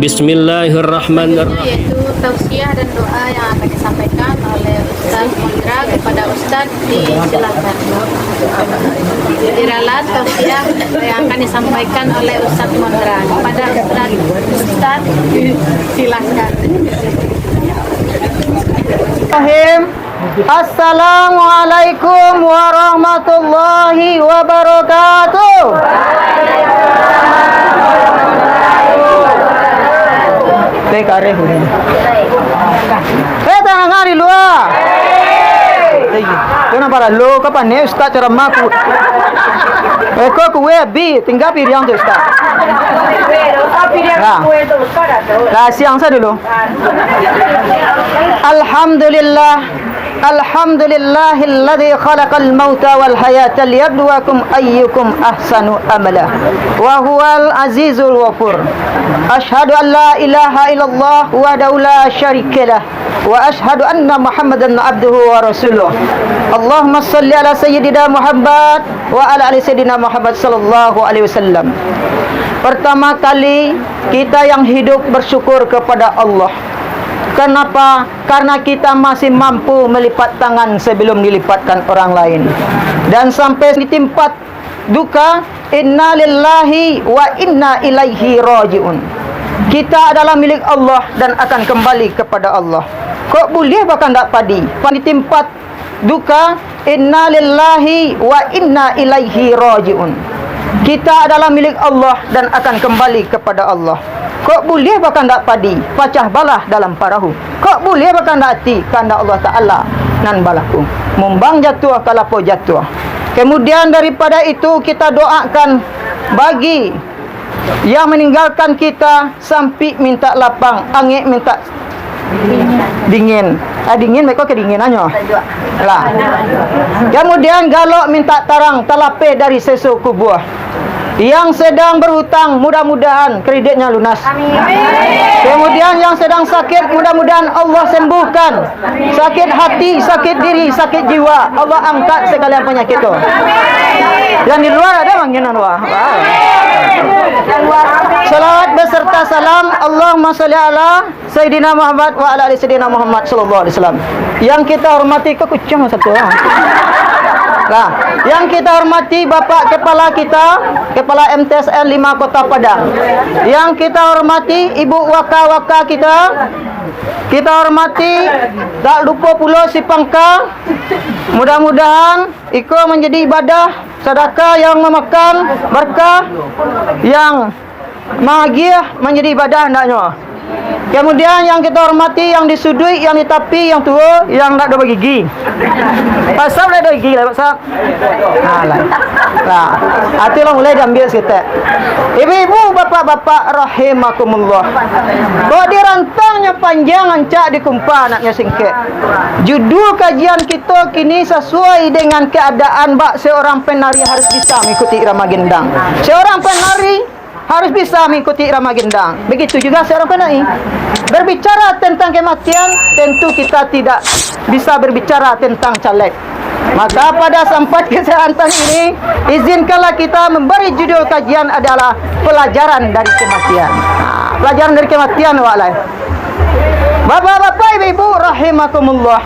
Bismillahirrahmanirrahim. Yaitu tausiah dan doa yang akan disampaikan oleh Ustaz Mondra kepada Ustaz, disilakan. Diralat tausiah yang akan disampaikan oleh Ustaz Mondra kepada Ustaz, silakan. Assalamualaikum warahmatullahi wabarakatuh. Kareh ni. Tangan ngari luar. Kena para lo kapan ni ustaz ceramah ku. Kau ku bi tinggal pilih yang tu ustaz. Nah, siang saya dulu. Alhamdulillahilladzi khalaqal mauta wal hayata liyabluwakum ayyukum ahsanu amala wa huwal azizul ghafur. Asyhadu an la ilaha illallah wahdahu la syarikalah wa asyhadu anna Muhammadan abduhu wa rasuluh. Allahumma shalli ala sayyidina Muhammad wa ala ali sayyidina Muhammad sallallahu alaihi wasallam. Pertama kali kita yang hidup bersyukur kepada Allah. Kenapa? Karena kita masih mampu melipat tangan sebelum dilipatkan orang lain. Dan sampai di tempat duka, inna lillahi wa inna ilaihi raji'un. Kita adalah milik Allah dan akan kembali kepada Allah. Kok boleh bahkan tak padi? Di tempat duka, inna lillahi wa inna ilaihi raji'un. Kita adalah milik Allah dan akan kembali kepada Allah. Kok boleh bahkan tak padi, pacah balah dalam parahu. Kok boleh bahkan tak hati, kanda Allah Ta'ala nan balaku. Mumbang jatuh kalapo jatuh. Kemudian daripada itu kita doakan bagi yang meninggalkan kita, sampai minta lapang, angin minta dingin. Dingin mereka kedinginannya lah. Kemudian galok minta tarang talape dari sesuku buah. Yang sedang berhutang, mudah-mudahan kreditnya lunas. Amin. Kemudian yang sedang sakit, mudah-mudahan Allah sembuhkan. Sakit hati, sakit diri, sakit jiwa, Allah angkat sekalian penyakit itu. Yang di luar ada mangginan wah. Salawat beserta salam Allahumma sholli ala Sayyidina Muhammad wa ala ali Sayyidina Muhammad sallallahu alaihi wasallam. Yang kita hormati kekucing satu orang. Nah, yang kita hormati Bapak Kepala kita, Kepala MTSN 5 Kota Padang. Yang kita hormati Ibu Waka-Waka kita. Kita hormati tak lupa pula si Pangka. Mudah-mudahan iko menjadi ibadah sedekah yang memakan berkah, yang bahagia menjadi ibadah hendaknya. Kemudian yang kita hormati, yang disudui, yang ditapi, yang tua, yang tak ada gigi. Pasal ada gigi lah, pasal. Nah, hati lo mulai diambil sikit. Ibu-ibu, bapak-bapak, rahimakumullah. Kau dirantangnya panjang, ancak dikumpah anaknya singkit. Judul kajian kita kini sesuai dengan keadaan bak seorang penari harus bisa mengikuti irama gendang. Seorang penari harus bisa mengikuti irama gendang. Begitu juga seorang penari. Berbicara tentang kematian, tentu kita tidak bisa berbicara tentang caleg. Maka pada sempat kesehatan ini, izinkanlah kita memberi judul kajian adalah pelajaran dari kematian. Pelajaran dari kematian wa'alai. Bapak-bapak, ibu-ibu, rahimakumullah.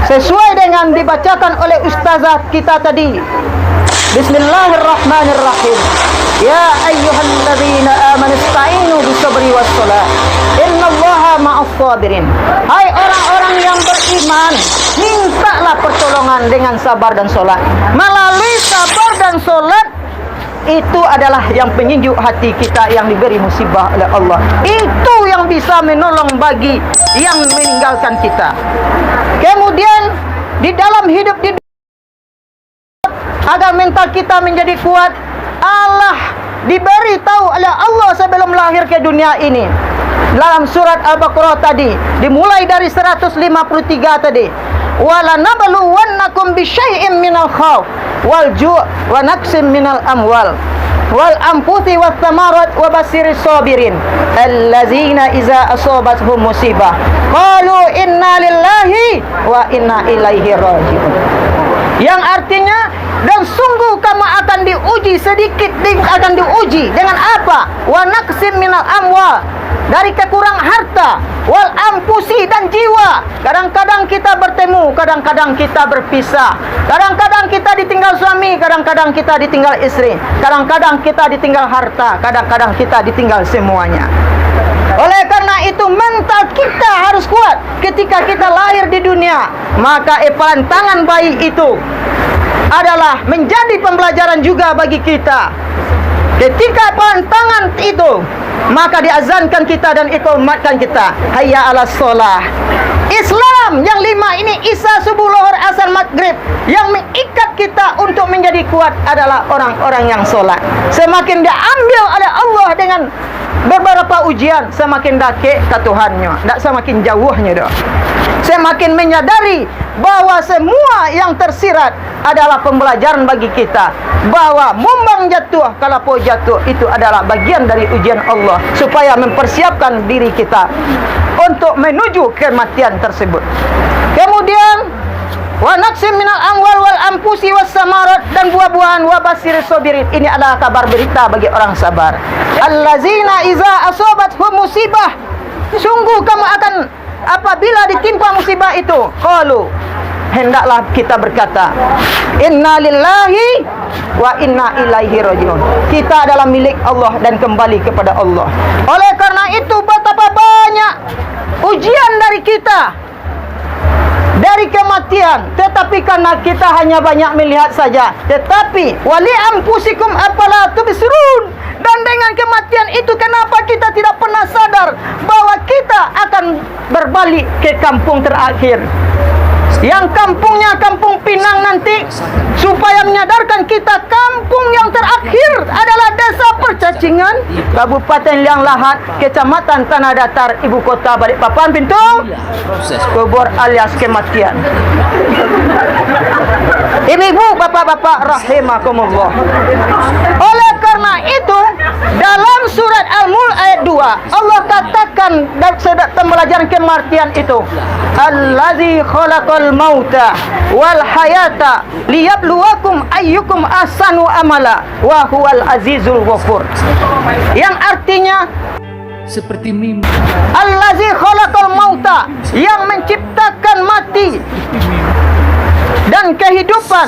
Sesuai dengan dibacakan oleh ustazah kita tadi. Bismillahirrahmanirrahim. Ya ayyuhalladzina amanu ista'inu bisabri wassalah. Innallaha ma'as sabirin. Hai orang-orang yang beriman, mintalah pertolongan dengan sabar dan solat. Melalui sabar dan solat, itu adalah yang penyejuk hati kita yang diberi musibah oleh Allah. Itu yang bisa menolong bagi yang meninggalkan kita. Kemudian di dalam hidup agar mental kita menjadi kuat, Allah diberi tahu oleh Allah sebelum lahir ke dunia ini. Dalam surat Al-Baqarah tadi, dimulai dari 153 tadi. Wala nabluwannakum bisyai'in minal khauf wal ju' wa naqsim minal amwal wal anfusi was samarat wa basiris sabirin allazina iza asabathum musibah qalu inna lillahi wa inna ilaihi raji'un. Yang artinya, dan sungguh kamu akan diuji sedikit kita akan diuji dengan apa? Wa naqsim minal amwal, dari kekurangan harta, wal ampusi, dan jiwa. Kadang-kadang kita bertemu, kadang-kadang kita berpisah. Kadang-kadang kita ditinggal suami, kadang-kadang kita ditinggal istri. Kadang-kadang kita ditinggal harta, kadang-kadang kita ditinggal semuanya. Oleh karena itu mental kita harus kuat ketika kita lahir di dunia. Maka tangan bayi itu adalah menjadi pembelajaran juga bagi kita. Ketika tangan itu, maka diazankan kita dan iqamatkan kita. Hayya 'alas shalah. Islam yang 5 ini, Isya, subuh, lohor, asar, maghrib, yang mengikat kita untuk menjadi kuat adalah orang-orang yang sholat. Semakin diambil oleh Allah dengan beberapa ujian, semakin dekat ke Tuhannya, tak semakin jauhnya dah. Semakin menyadari bahwa semua yang tersirat adalah pembelajaran bagi kita, bahwa mumbang jatuh, kalau po jatuh itu adalah bagian dari ujian Allah, supaya mempersiapkan diri kita untuk menuju kematian tersebut. Kemudian wa naqsim minal amwal wal ampusi was samarat, dan buah-buahan, wa basiris sabirin. Ini adalah kabar berita bagi orang sabar. Allazina iza asobathum musibah, sungguh kamu akan, apabila ditimpa musibah itu, qalu, hendaklah kita berkata, inna lillahi wa inna ilaihi rajiun. Kita adalah milik Allah dan kembali kepada Allah. Oleh karena itu betapa banyak ujian dari kita, dari kematian, tetapi karena kita hanya banyak melihat saja. Tetapi wali ampusikum afala tubsirun, dan dengan kematian itu kenapa kita tidak pernah sadar bahwa kita akan berbalik ke kampung terakhir, yang kampungnya kampung Pinang nanti, supaya menyadarkan kita kampung yang terakhir adalah Desa Percacingan, Kabupaten Liang Lahat, Kecamatan Tanah Datar, Ibu Kota Balikpapan, pintu kubur alias kematian. Ibu-ibu, bapak-bapak rahimakumullah. Oleh karena itu, dalam surat Al-Mulk ayat 2, Allah katakan dalam pembelajaran kematian itu, Allazi khalaqal mauta wal hayata liyabluwakum ayyukum ahsanu amala wa huwal azizul ghafur. Yang artinya seperti mimpi. Allazi khalaqal mauta, yang menciptakan mati dan kehidupan,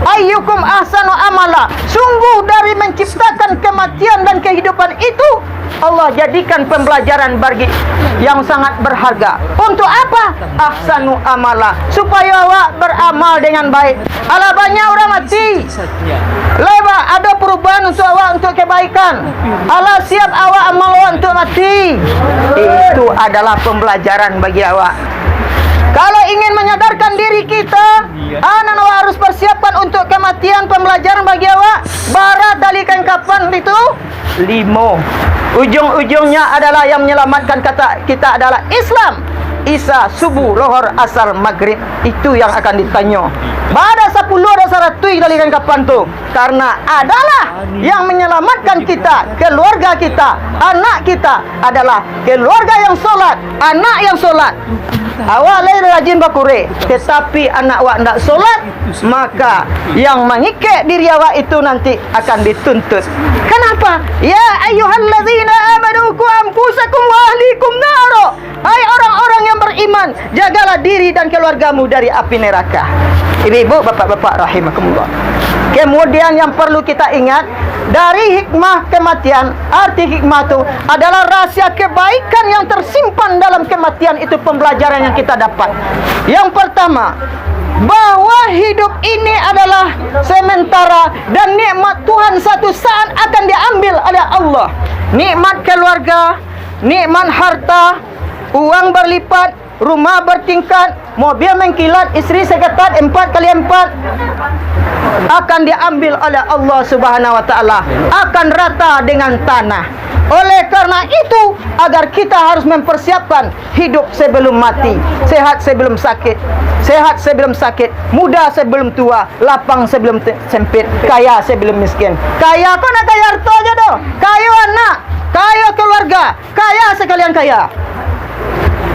ayyukum ahsanu amala, sungguh dari menciptakan kematian dan kehidupan itu Allah jadikan pembelajaran bagi yang sangat berharga. Untuk apa? Ahsanu amala, supaya awak beramal dengan baik. Ala banyak orang mati, leba ada perubahan untuk awak, untuk kebaikan. Allah siap awak amal awak untuk mati. Itu adalah pembelajaran bagi awak. Kalau ingin menyadarkan diri kita, anak awak harus persiapkan untuk kematian. Pembelajaran bagi awak, barat talikan kapan itu 5. Ujung-ujungnya adalah yang menyelamatkan kata kita adalah Islam. Isya, subuh, lohor, asar, maghrib, itu yang akan ditanya. Pada 10 ada 100 talikan kapan tu, karena adalah yang menyelamatkan kita, keluarga kita, anak kita adalah keluarga yang solat, anak yang solat. Awak lain rajin bakure, tetapi anak awak tidak solat, maka yang mengikat diri awak itu nanti akan dituntut. Kenapa? Ya ayyuhallazina amanu qu anfusakum wa ahlikum naro. Hai orang-orang yang beriman, jagalah diri dan keluargamu dari api neraka. Ibu-ibu, bapak-bapak rahimakumullah. Kemudian yang perlu kita ingat, dari hikmah kematian, arti hikmah itu adalah rahasia kebaikan yang tersimpan dalam kematian. Itu pembelajaran yang kita dapat. Yang pertama, bahwa hidup ini adalah sementara dan nikmat Tuhan satu saat akan diambil oleh Allah. Nikmat keluarga, nikmat harta, uang berlipat, rumah bertingkat, mobil mengkilat, istri seketat 4x4 akan diambil oleh Allah Subhanahu wa taala, akan rata dengan tanah. Oleh karena itu, agar kita harus mempersiapkan hidup sebelum mati, sehat sebelum sakit, sehat sebelum sakit, muda sebelum tua, lapang sebelum sempit, kaya sebelum miskin. Kaya kau nak kaya harta aja doh, kaya anak, kaya keluarga, kaya sekalian kaya.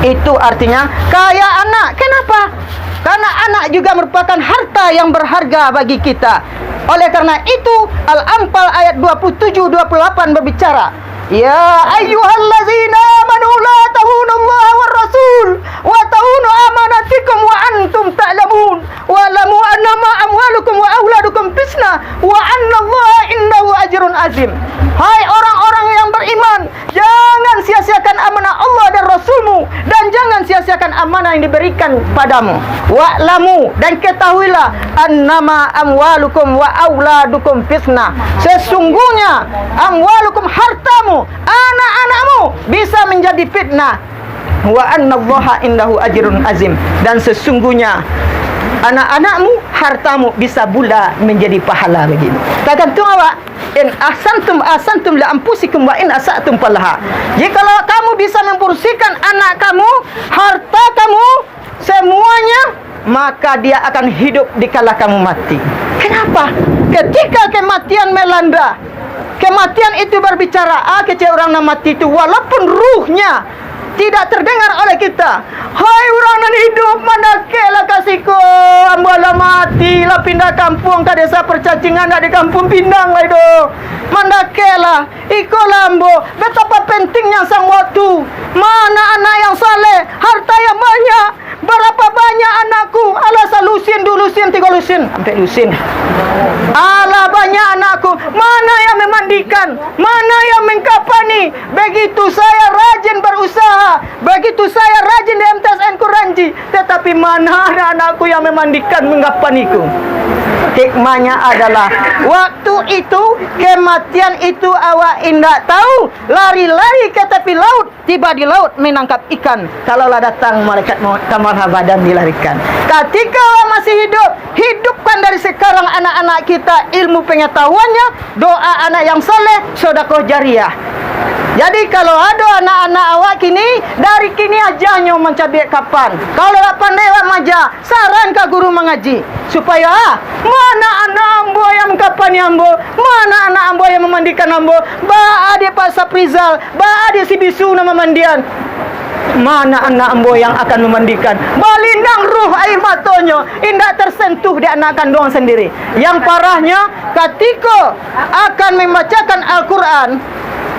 Itu artinya kaya anak. Kenapa? Karena anak juga merupakan harta yang berharga bagi kita. Oleh karena itu, Al-Anfal ayat 27-28 berbicara, ya ayyuhallazina amanu la tahunullaha war rasul wa tahunu amanatikum wa antum ta'lamun wa lamu annama amwalukum wa auladukum fitnah wa annallaha indahu ajrun azim. Hai orang-orang yang beriman, jangan sia-siakan amanah Allah dan Rasulmu, dan jangan sia-siakan amanah yang diberikan padamu. Wa'lamu, dan ketahuilah, annama amwalukum wa auladukum fitnah. Sesungguhnya amwalukum, hartamu, anak-anakmu bisa menjadi fitnah. Wa annallaha indahu ajrun azim, dan sesungguhnya anak-anakmu, hartamu bisa pula menjadi pahala begitu. Kata tu awak, in ahsantum la anfusikum wa in asatum falaha. Jikalau kamu bisa membersihkan anak kamu, harta kamu, semuanya, maka dia akan hidup dikala kamu mati. Kenapa? Ketika kematian melanda, kematian itu berbicara, kecil orang nak mati itu, walaupun ruhnya tidak terdengar oleh kita. Hai orang nan hidup, manakala kasihku, ambalah mati lah pindah kampung ke desa percacingan, di kampung Pinang lah itu. Manakala iko lambo, betapa pentingnya sang waktu. Mana anak yang saleh, harta yang banyak, berapa banyak anakku, ala salusin, dulusin, 3 lusin, sampai lusin. Ala banyak anakku, mana yang memandikan, mana yang mengkapani. Begitu saya rajin berusaha, begitu saya rajin di MTSN Kuranji, tetapi mana ada anakku yang memandikan, mengkapaniku. Hikmahnya adalah waktu itu, kematian itu awak indak tahu. Lari-lari ke tepi laut, tiba di laut menangkap ikan. Kalaulah datang malaikat maut, kamar badan dilarikan. Ketika awak masih hidup, hidupkan dari sekarang anak-anak kita ilmu pengetahuannya, doa anak yang soleh, sedekah jariah. Jadi kalau ada anak-anak awak kini, dari kini aja nyo mencabik kapan. Kalau tak pandai awak maja, saran ke guru mengaji. Supaya mana anak ambo yang mengkapani ambo, mana anak ambo yang memandikan ambo, ba adik Pak Saprizal, ba adik si bisu nama mandian. Mana anak ambo yang akan memandikan? Balindang ruh air matonyo, indak tersentuh di anak kandung sendiri. Yang parahnya, ketika akan membacakan Al-Quran,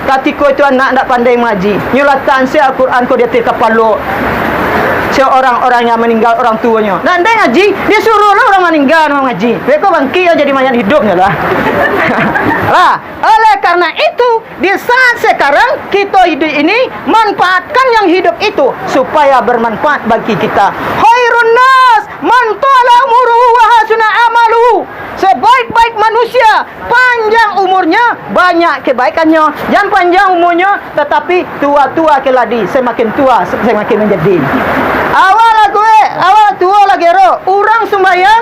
ketika itu anak tak pandai mengaji, nyulatan si Al-Quran ko dia terkepala. Seorang-orang yang meninggal orang tuanya, nak andai ngaji, dia suruhlah orang meninggal mengaji. Mereka bangki jadi mayat hidupnya lah. Lah, oleh karena itu, di saat sekarang kita hidup ini, manfaatkan yang hidup itu supaya bermanfaat bagi kita. Khairun nas man tala umuruhu wa hasuna amaluhu. Sebaik-baik manusia, panjang umurnya, banyak kebaikannya. Jangan panjang umurnya, tetapi tua-tua keladi. Semakin tua, semakin menjadi. Awal tua lagi roh. Orang sembahyang,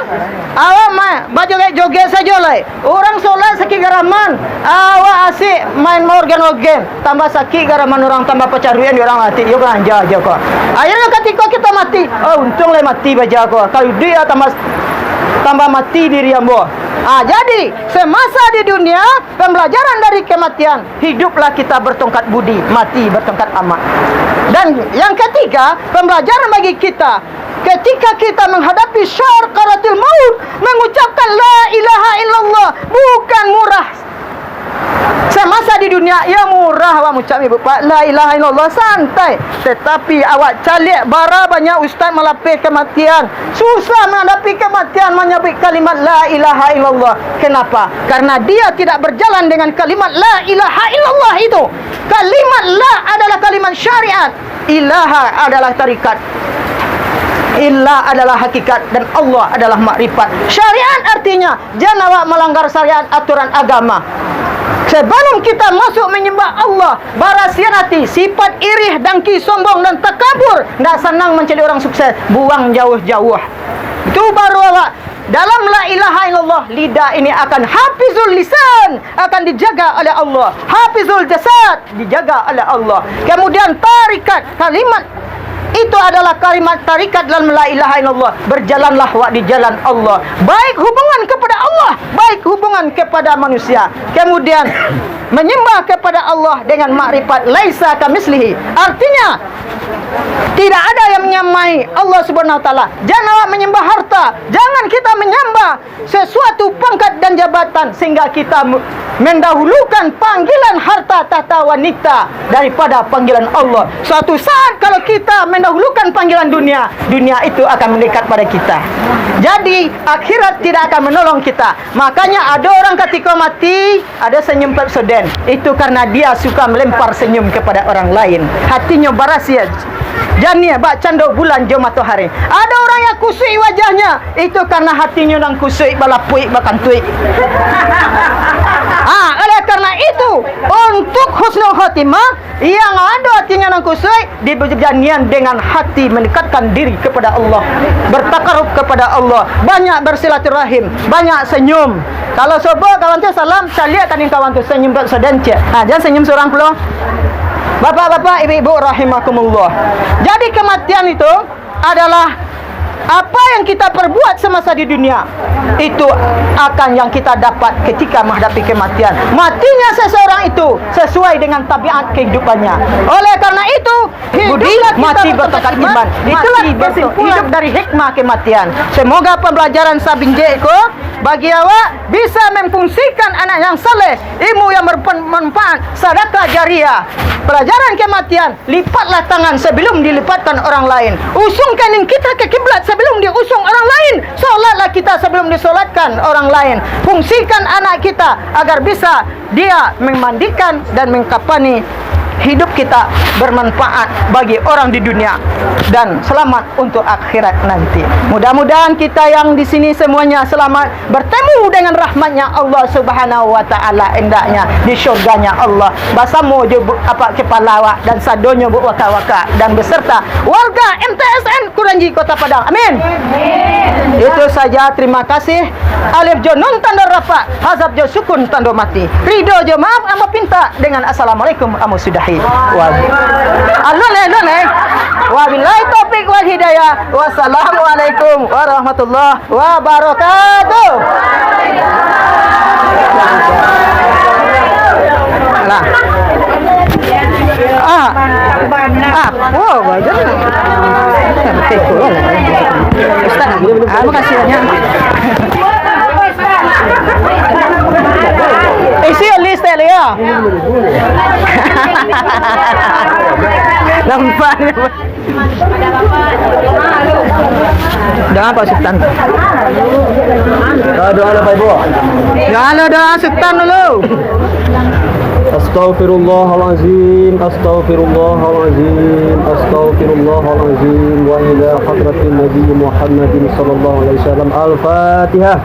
awak baju joget saja lah. Orang solat sakit garaman, awak asik main organ. Tambah sakit garaman orang, tambah pacaruan di orang mati. Yo belanja aja kok. Akhirnya ketika kita mati, untung lah mati baca kok. Kalau dia tambah mati diri ambo. Jadi semasa di dunia, pembelajaran dari kematian, hiduplah kita bertongkat budi, mati bertongkat amat. Dan yang ketiga, pembelajaran bagi kita, ketika kita menghadapi syarqaratul maut, mengucapkan la ilaha illallah, bukan murah. Semasa di dunia, ya murah awak ucap ibu pak la ilaha illallah, santai. Tetapi awak calik bara banyak ustaz melapis kematian, susah menghadapi kematian menyebut kalimat la ilaha illallah. Kenapa? Karena dia tidak berjalan dengan kalimat la ilaha illallah itu. Kalimat la adalah kalimat syariat, ilaha adalah tarikat, ilah adalah hakikat, dan Allah adalah makrifat. Syariat artinya jangan awak melanggar syariat aturan agama. Sebelum kita masuk menyembah Allah, barasian hati, sifat irih, dengki, sombong dan takabur, tidak senang mencari orang sukses, buang jauh-jauh. Itu baru awak. Dalam la ilaha illallah, lidah ini akan hafizul lisan, akan dijaga oleh Allah. Hafizul jasad, dijaga oleh Allah. Kemudian tarikat, kalimat itu adalah kalimat tarikat dalam la ilaha illallah. Berjalanlah di jalan Allah, baik hubungan kepada Allah, baik hubungan kepada manusia. Kemudian menyembah kepada Allah dengan makrifat laisa kamislihi, artinya tidak ada yang menyamai Allah Subhanahu wa taala. Janganlah menyembah harta, jangan kita menyembah sesuatu pangkat dan jabatan sehingga kita mendahulukan panggilan harta tahta wanita daripada panggilan Allah. Suatu saat kalau kita mendahulukan panggilan dunia, dunia itu akan mendekat pada kita. Jadi akhirat tidak akan menolong kita. Makanya ada orang ketika mati ada senyum perseden. Itu karena dia suka melempar senyum kepada orang lain. Hatinya barasia jania bak cando bulan jauh matahari. Ada orang yang kusui wajahnya, itu karena hatinya nang kusui balapui bakantui. Oleh karena itu, untuk husnul khotimah yang ada hatinya nang kusui dibejanian dengan hati mendekatkan diri kepada Allah, bertakarub kepada Allah, banyak bersilaturahim, banyak senyum. Kalau sobat kawan tu salam, saya lihat kan kawan tu senyum tak sedance. Jangan senyum seorang pula. Bapak-bapak, ibu-ibu rahimakumullah. Jadi kematian itu adalah apa yang kita perbuat semasa di dunia, itu akan yang kita dapat ketika menghadapi kematian. Matinya seseorang itu sesuai dengan tabiat kehidupannya. Oleh karena itu, hiduplah mati bertekad iman. Itulah kesimpulan hidup dari hikmah kematian. Semoga pembelajaran sabinjeko bagi awak bisa memfungsikan anak yang saleh, ilmu yang bermanfaat, sedekah jariah. Pelajaran kematian, lipatlah tangan sebelum dilipatkan orang lain. Usungkan kita ke kiblat sebelum diusung orang lain. Solatlah kita sebelum disolatkan orang lain. Fungsikan anak kita agar bisa dia memandikan dan mengkapani hidup kita bermanfaat bagi orang di dunia dan selamat untuk akhirat nanti. Mudah-mudahan kita yang di sini semuanya selamat bertemu dengan rahmatnya Allah Subhanahu wa taala endaknya di syurganya Allah. Basamu je apa kepala awak dan sadonyo bu waka-waka dan beserta warga MTSN Kuranji Kota Padang. Amin. Itu saja, terima kasih. Alif jo nun tanda rafa, hazab jo sukun tanda mati. Ridho jo maaf ama pinta dengan assalamualaikum amu sudahi. Wabillahi taufik wal hidayah. Wassalamualaikum warahmatullahi wabarakatuh. Lah. Ustaz, makasih banyak. Isi list ya. Nampak. Doa Pak Sultan. Doa Pak Ibu. Doa Sultan dulu. Astaghfirullahalazim, astaghfirullahalazim, astaghfirullahalazim wa ila hadratin Nabi Muhammadin sallallahu alaihi wasallam. Al-Fatihah.